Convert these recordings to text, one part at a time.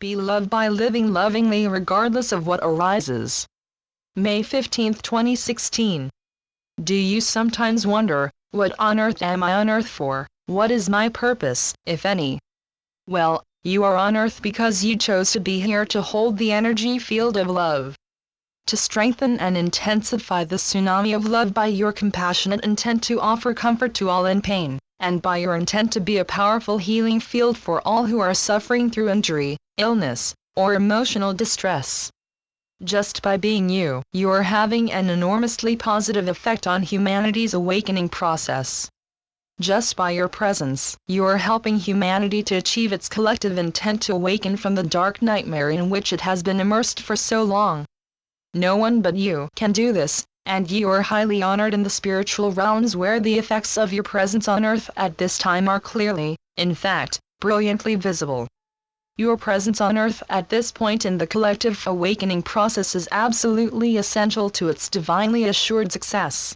Be loved by living lovingly regardless of what arises. May 15, 2016. Do you sometimes wonder, what on earth am I on earth for? What is my purpose, if any? Well, you are on earth because you chose to be here to hold the energy field of love. To strengthen and intensify the tsunami of love by your compassionate intent to offer comfort to all in pain, and by your intent to be a powerful healing field for all who are suffering through injury, illness, or emotional distress. Just by being you, you are having an enormously positive effect on humanity's awakening process. Just by your presence, you are helping humanity to achieve its collective intent to awaken from the dark nightmare in which it has been immersed for so long. No one but you can do this, and you are highly honored in the spiritual realms where the effects of your presence on earth at this time are clearly, in fact, brilliantly visible. Your presence on earth at this point in the collective awakening process is absolutely essential to its divinely assured success.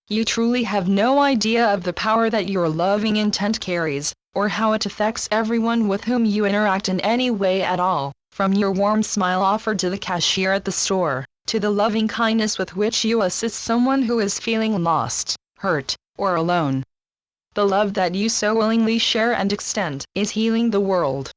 You truly have no idea of the power that your loving intent carries, or how it affects everyone with whom you interact in any way at all, from your warm smile offered to the cashier at the store, to the loving kindness with which you assist someone who is feeling lost, hurt, or alone. The love that you so willingly share and extend is healing the world.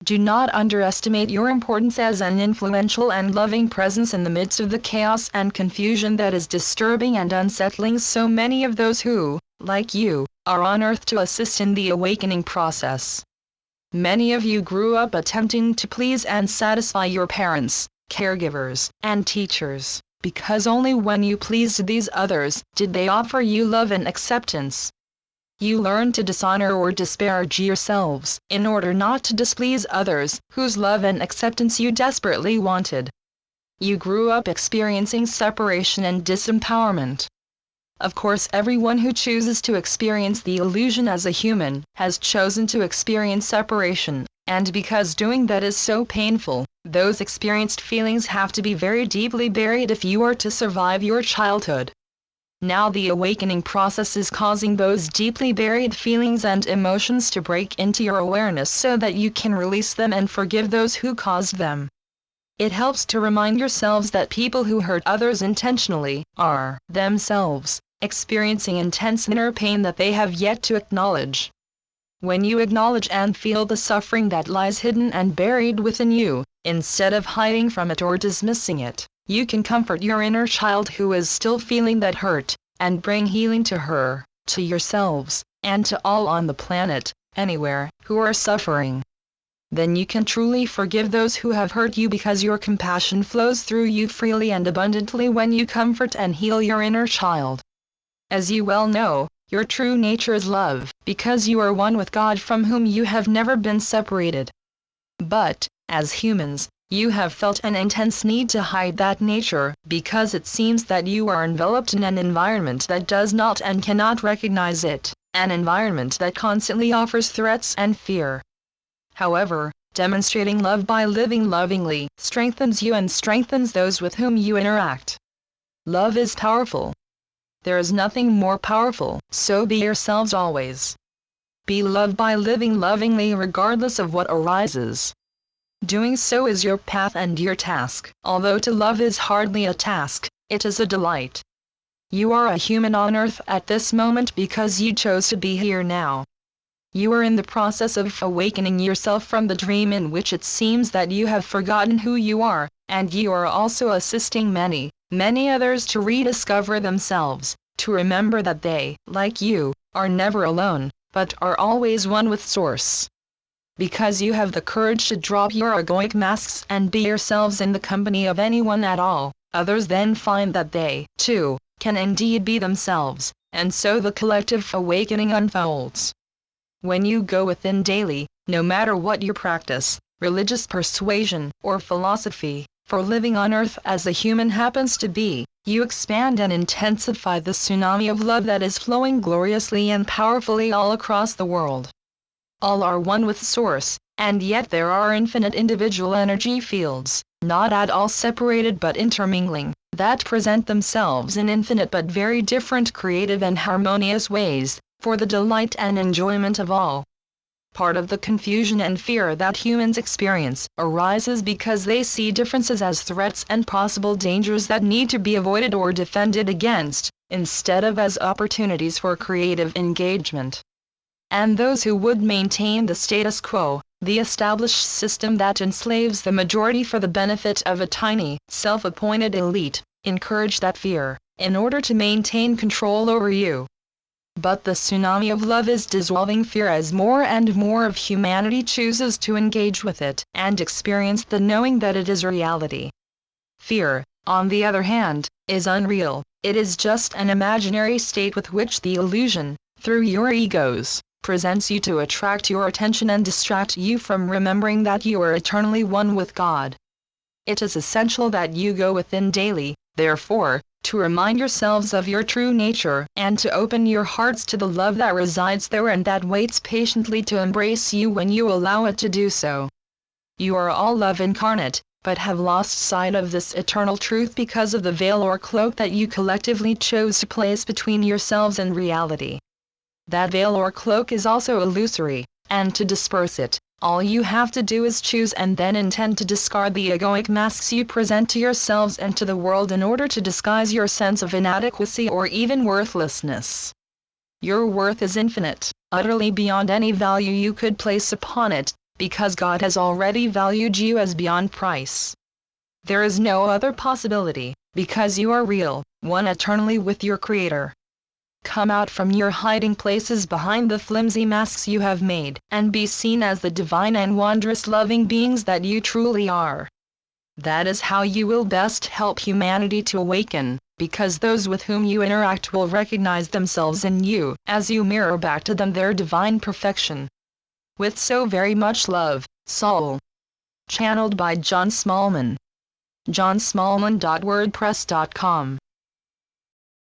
Do not underestimate your importance as an influential and loving presence in the midst of the chaos and confusion that is disturbing and unsettling so many of those who, like you, are on earth to assist in the awakening process. Many of you grew up attempting to please and satisfy your parents, caregivers, and teachers, because only when you pleased these others did they offer you love and acceptance. You learned to dishonor or disparage yourselves, in order not to displease others, whose love and acceptance you desperately wanted. You grew up experiencing separation and disempowerment. Of course, everyone who chooses to experience the illusion as a human, has chosen to experience separation, and because doing that is so painful, those experienced feelings have to be very deeply buried if you are to survive your childhood. Now the awakening process is causing those deeply buried feelings and emotions to break into your awareness so that you can release them and forgive those who caused them. It helps to remind yourselves that people who hurt others intentionally are, themselves, experiencing intense inner pain that they have yet to acknowledge. When you acknowledge and feel the suffering that lies hidden and buried within you, instead of hiding from it or dismissing it, you can comfort your inner child who is still feeling that hurt, and bring healing to her, to yourselves, and to all on the planet, anywhere, who are suffering. Then you can truly forgive those who have hurt you because your compassion flows through you freely and abundantly when you comfort and heal your inner child. As you well know, your true nature is love, because you are one with God from whom you have never been separated. But, as humans, you have felt an intense need to hide that nature, because it seems that you are enveloped in an environment that does not and cannot recognize it, an environment that constantly offers threats and fear. However, demonstrating love by living lovingly strengthens you and strengthens those with whom you interact. Love is powerful. There is nothing more powerful, so be yourselves always. Be loved by living lovingly regardless of what arises. Doing so is your path and your task. Although to love is hardly a task, it is a delight. You are a human on earth at this moment because you chose to be here now. You are in the process of awakening yourself from the dream in which it seems that you have forgotten who you are, and you are also assisting many, many others to rediscover themselves, to remember that they, like you, are never alone, but are always one with Source. Because you have the courage to drop your egoic masks and be yourselves in the company of anyone at all, others then find that they, too, can indeed be themselves, and so the collective awakening unfolds. When you go within daily, no matter what your practice, religious persuasion, or philosophy, for living on earth as a human happens to be, you expand and intensify the tsunami of love that is flowing gloriously and powerfully all across the world. All are one with Source, and yet there are infinite individual energy fields, not at all separated but intermingling, that present themselves in infinite but very different creative and harmonious ways, for the delight and enjoyment of all. Part of the confusion and fear that humans experience arises because they see differences as threats and possible dangers that need to be avoided or defended against, instead of as opportunities for creative engagement. And those who would maintain the status quo, the established system that enslaves the majority for the benefit of a tiny, self-appointed elite, encourage that fear, in order to maintain control over you. But the tsunami of love is dissolving fear as more and more of humanity chooses to engage with it and experience the knowing that it is reality. Fear, on the other hand, is unreal. It is just an imaginary state with which the illusion, through your egos, presents you to attract your attention and distract you from remembering that you are eternally one with God. It is essential that you go within daily, therefore, to remind yourselves of your true nature and to open your hearts to the love that resides there and that waits patiently to embrace you when you allow it to do so. You are all love incarnate, but have lost sight of this eternal truth because of the veil or cloak that you collectively chose to place between yourselves and reality. That veil or cloak is also illusory, and to disperse it, all you have to do is choose and then intend to discard the egoic masks you present to yourselves and to the world in order to disguise your sense of inadequacy or even worthlessness. Your worth is infinite, utterly beyond any value you could place upon it, because God has already valued you as beyond price. There is no other possibility, because you are real, one eternally with your Creator. Come out from your hiding places behind the flimsy masks you have made, and be seen as the divine and wondrous loving beings that you truly are. That is how you will best help humanity to awaken, because those with whom you interact will recognize themselves in you, as you mirror back to them their divine perfection. With so very much love, Saul. Channeled by John Smallman. johnsmallman.wordpress.com